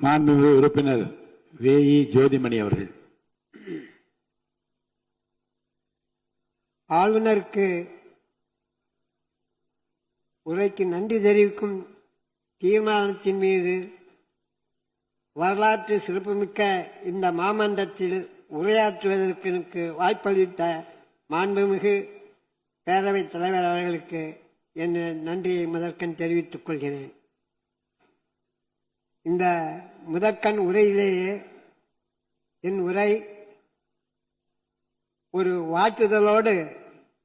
மாண்புமிகு உறுப்பினர் வே.இ. ஜோதிமணி அவர்கள். ஆளுநருக்கு உரைக்கு நன்றி தெரிவிக்கும் தீர்மானத்தின் மீது வரலாற்று சிறப்புமிக்க இந்த மாமன்றத்தில் உரையாற்றுவதற்கு வாய்ப்பளித்த மாண்புமிகு பேரவைத் தலைவர் அவர்களுக்கு என் நன்றியை முதற்கண் தெரிவித்துக் கொள்கிறேன். இந்த முதற்கண் உரையிலேயே என் உரை ஒரு வாழ்த்துதலோடு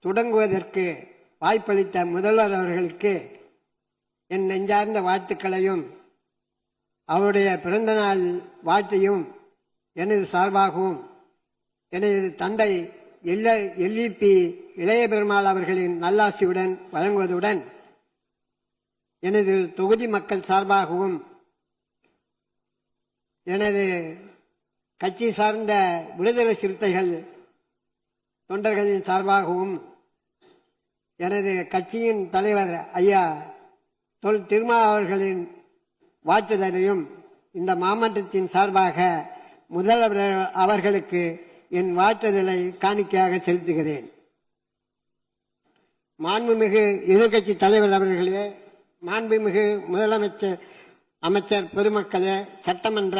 தொடங்குவதற்கு வாய்ப்பளித்த முதல்வர் அவர்களுக்கு என் நெஞ்சார்ந்த வாழ்த்துக்களையும் அவருடைய பிறந்தநாள் வாழ்த்தையும் எனது சார்பாகவும் எனது தந்தை எல்.இ.பி. இளைய பெருமாள் அவர்களின் நல்லாசியுடன் வழங்குவதுடன் எனது தொகுதி மக்கள் சார்பாகவும் எனது கட்சி சார்ந்த விடுதலை சிறுத்தைகள் தொண்டர்களின் சார்பாகவும் எனது கட்சியின் தலைவர் ஐயா தொல் திருமா அவர்களின் வாழ்த்துதலையும் இந்த மாமன்றத்தின் சார்பாக முதல்வர் அவர்களுக்கு என் வாழ்த்துதலை காணிக்கையாக செலுத்துகிறேன். மாண்புமிகு எதிர்கட்சி தலைவர் அவர்களே, மாண்புமிகு அமைச்சர் பெருமக்களே, சட்டமன்ற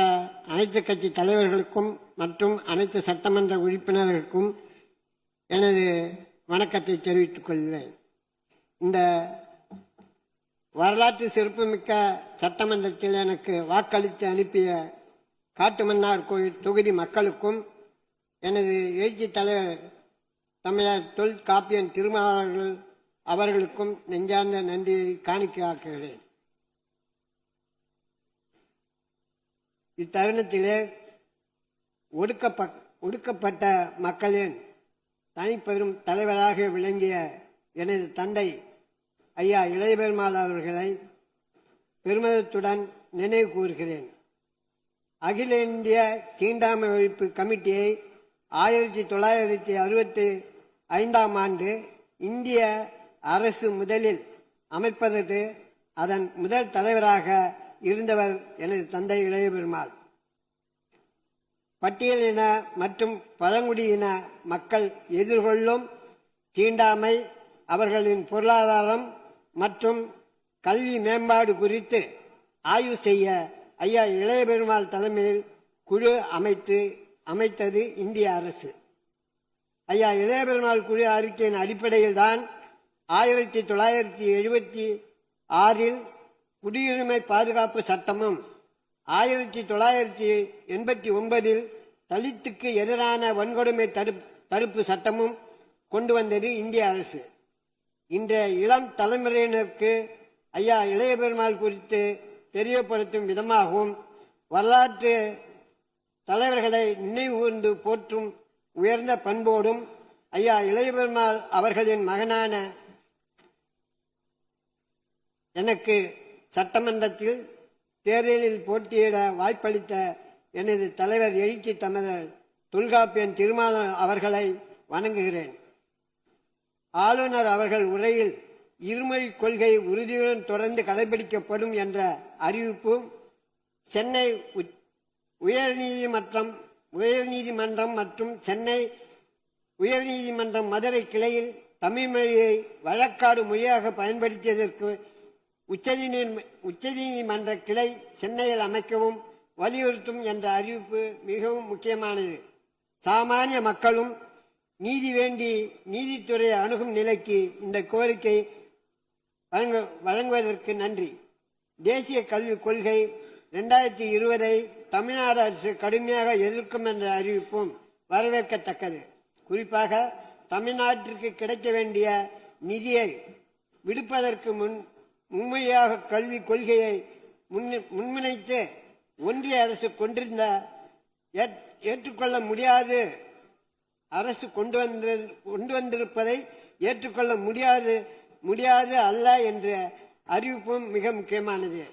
அனைத்து கட்சி தலைவர்களுக்கும் மற்றும் அனைத்து சட்டமன்ற உறுப்பினர்களுக்கும் எனது வணக்கத்தை தெரிவித்துக் கொள்கிறேன். இந்த வரலாற்று சிறப்புமிக்க சட்டமன்றத்தில் எனக்கு வாக்களித்து அனுப்பிய காட்டுமன்னார் கோயில் தொகுதி மக்களுக்கும் எனது எழுச்சி தலைவர் தமிழர் தொல்காப்பியன் திருமாவளவர்கள் அவர்களுக்கும் நெஞ்சார்ந்த நன்றியை காணிக்கையாக்குகிறேன். இத்தருணத்திலே ஒடுக்கப்பட்ட மக்களின் தனிப்பெரும் தலைவராக விளங்கிய எனது தந்தை ஐயா இளைய பெருமாள் அவர்களை பெருமிதத்துடன் நினைவு கூறுகிறேன். அகில இந்திய தீண்டாமை ஒழிப்பு கமிட்டியை 1965ஆம் ஆண்டு இந்திய அரசு முதலில் அமைப்பதற்கு அதன் முதல் தலைவராக இருந்தவர் எனது தந்தை இளைய பெருமாள். பட்டியலின மற்றும் பழங்குடியின மக்கள் எதிர்கொள்ளும் தீண்டாமை, அவர்களின் பொருளாதாரம் மற்றும் கல்வி மேம்பாடு குறித்து ஆய்வு செய்ய ஐயா இளைய பெருமாள் தலைமையில் குழு அமைத்தது இந்திய அரசு. ஐயா இளைய பெருமாள் குழு அறிக்கையின் அடிப்படையில் தான் 1976இல் குடியுரிமை பாதுகாப்பு சட்டமும் 1989இல் தலித்துக்கு எதிரான வன்கொடுமை தடுப்பு சட்டமும் கொண்டு வந்தது இந்திய அரசு. இன்றைய இளம் தலைமுறையினருக்கு ஐயா இளைய பெருமாள் குறித்து தெரியப்படுத்தும் விதமாகவும் வரலாற்று தலைவர்களை நினைவுகூர்ந்து போற்றும் உயர்ந்த பண்போடும் ஐயா இளைய பெருமாள் அவர்களின் மகனான எனக்கு சட்டமன்றத்தில் தேர்தலில் போட்டியிட வாய்ப்பளித்த எனது தலைவர் எழுச்சி தமிழர் தொல்காப்பியன் திருமால அவர்களை வணங்குகிறேன். ஆளுநர் அவர்கள் உரையில் இருமொழி கொள்கை உறுதியுடன் தொடர்ந்து கடைபிடிக்கப்படும் என்ற அறிவிப்பும் சென்னை உயர்நீதிமன்றம் மற்றும் சென்னை உயர்நீதிமன்றம் மதுரை கிளையில் தமிழ் மொழியை வழக்காடு மொழியாக பயன்படுத்தியதற்கு உச்சநீதிமன்ற கிளை சென்னையில் அமைக்கவும் வலியுறுத்தும் என்ற அறிவிப்பு மிகவும் முக்கியமானது. சாமானிய மக்களும் நீதி வேண்டி நீதித்துறையை அணுகும் நிலைக்கு இந்த கோரிக்கை வழங்குவதற்கு நன்றி. தேசிய கல்விக் கொள்கை 2020 தமிழ்நாடு அரசு கடுமையாக எதிர்க்கும் என்ற அறிவிப்பும் வரவேற்கத்தக்கது. குறிப்பாக தமிழ்நாட்டிற்கு கிடைக்க வேண்டிய நிதியை விடுப்பதற்கு முன்மொழியாக கல்விக் கொள்கையை முன்வைத்து ஒன்றிய அரசு கொண்டிருந்த ஏற்றுக்கொள்ள முடியாது அரசு கொண்டு வந்திருப்பதை ஏற்றுக்கொள்ள முடியாது அல்ல என்ற அறிவிப்பும் மிக முக்கியமானது.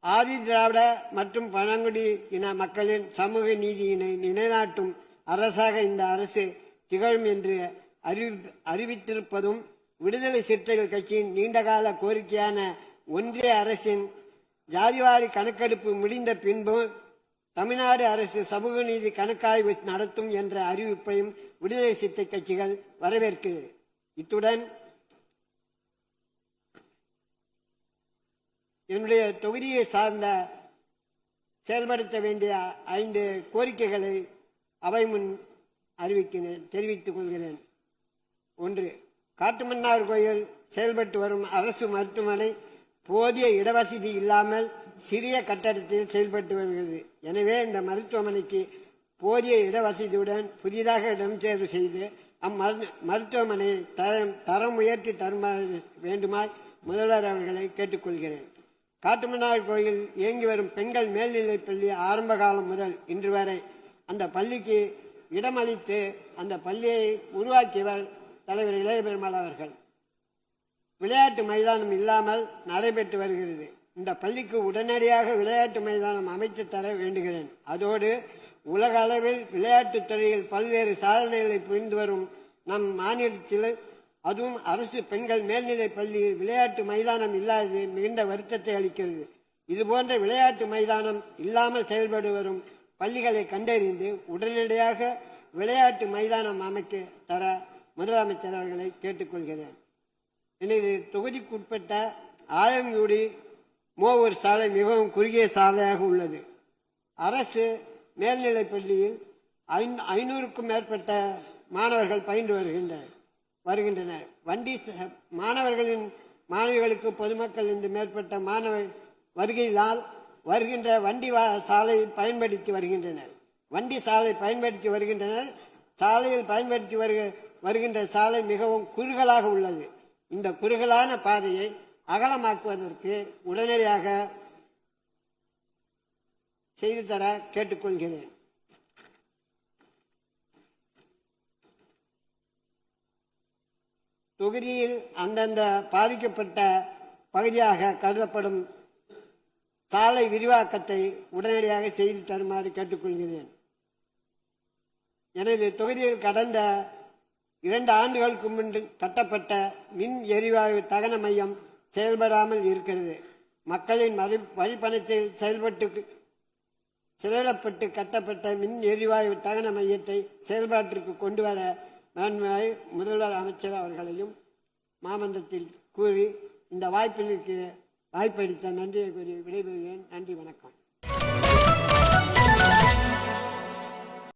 ஆதி திராவிட மற்றும் பழங்குடி இன மக்களின் சமூக நீதியினை நிலைநாட்டும் அரசாக இந்த அரசு திகழும் என்று அறிவித்திருப்பதும் விடுதலை சிறுத்தைகள் கட்சியின் நீண்டகால கோரிக்கையான ஒன்றிய அரசின் ஜாதிவாரி கணக்கெடுப்பு முடிந்த பின்பு தமிழ்நாடு அரசு சமூக நீதி கணக்காய்வு நடத்தும் என்ற அறிவிப்பையும் விடுதலை சிறுத்தை கட்சிகள் வரவேற்கிறது. இத்துடன் என்னுடைய தொகுதியை சார்ந்த செயல்படுத்த வேண்டிய 5 கோரிக்கைகளை அவை முன் தெரிவித்துக் கொள்கிறேன். 1. காட்டுமன்னார் கோயில் செயல்பட்டு வரும் அரசு மருத்துவமனை போதிய இடவசதி இல்லாமல் சிறிய கட்டடத்தில் செயல்பட்டு வருகிறது. எனவே இந்த மருத்துவமனைக்கு போதிய இடவசதியுடன் புதிதாக இடம் தேர்வு செய்து மருத்துவமனை தரம் உயர்த்தி தருமாறு வேண்டுமாய் முதல்வர் அவர்களை கேட்டுக்கொள்கிறேன். காட்டுமன்னார் கோயில் இயங்கி வரும் பெண்கள் மேல்நிலைப் பள்ளி ஆரம்ப காலம் முதல் இன்று வரை அந்த பள்ளிக்கு இடமளித்து அந்த பள்ளியை உருவாக்கியவர் தலைவர் இளைய பெருமாள் அவர்கள். விளையாட்டு மைதானம் இல்லாமல் நடைபெற்று வருகிறது. இந்த பள்ளிக்கு உடனடியாக விளையாட்டு மைதானம் அமைத்து தர வேண்டுகிறேன். அதோடு உலக அளவில் விளையாட்டுத் துறையில் பல்வேறு சாதனைகளை புரிந்து வரும் நம் மாநிலத்தில் அதுவும் அரசு பெண்கள் மேல்நிலைப் பள்ளியில் விளையாட்டு மைதானம் இல்லாதது மிகுந்த வருத்தத்தை அளிக்கிறது. இதுபோன்ற விளையாட்டு மைதானம் இல்லாமல் செயல்பட்டு வரும் பள்ளிகளை கண்டறிந்து உடனடியாக விளையாட்டு மைதானம் அமைக்க தர முதலமைச்சர் அவர்களை கேட்டுக்கொள்கிறேன். எனது தொகுதிக்குட்பட்ட ஆயங்குடி மோவூர் சாலை மிகவும் குறுகிய சாலையாக உள்ளது. அரசு மேல்நிலைப் பள்ளியில் 500க்கும் மேற்பட்ட மாணவர்கள் பயின்று வருகின்றனர். மாணவர்களுக்கு பொதுமக்கள் இந்த மேற்பட்ட மாணவர் வருகையால் வருகின்ற வண்டி சாலை பயன்படுத்தி வருகின்றனர். சாலையில் பயன்படுத்தி வருகின்ற சாலை மிகவும் குறுகலாக உள்ளது. இந்த குறுகலான பாதையை அகலமாக்குவதற்கு உடனடியாக செய்து தர கேட்டுக்கொள்கிறேன். தொகுதியில் அந்தந்த பாதிக்கப்பட்ட பகுதியாக கருதப்படும் சாலை விரிவாக்கத்தை உடனடியாக செய்து தருமாறு கேட்டுக்கொள்கிறேன். எனது தொகுதியில் கடந்த 2 ஆண்டுகளுக்கு முன்பு கட்டப்பட்ட மின் எரிவாயு தகன மையம் செயல்படாமல் இருக்கிறது. மக்களின் வரிப்பணத்தில் செலவிடப்பட்டு கட்டப்பட்ட மின் எரிவாயு தகன மையத்தை செயல்பாட்டிற்கு கொண்டு வர மேன்மையாய் முதல்வர் அமைச்சர் அவர்களையும் மாமன்றத்தில் கூறி இந்த வாய்ப்பளித்த நன்றியை கூறி விடைபெறுகிறேன். நன்றி, வணக்கம்.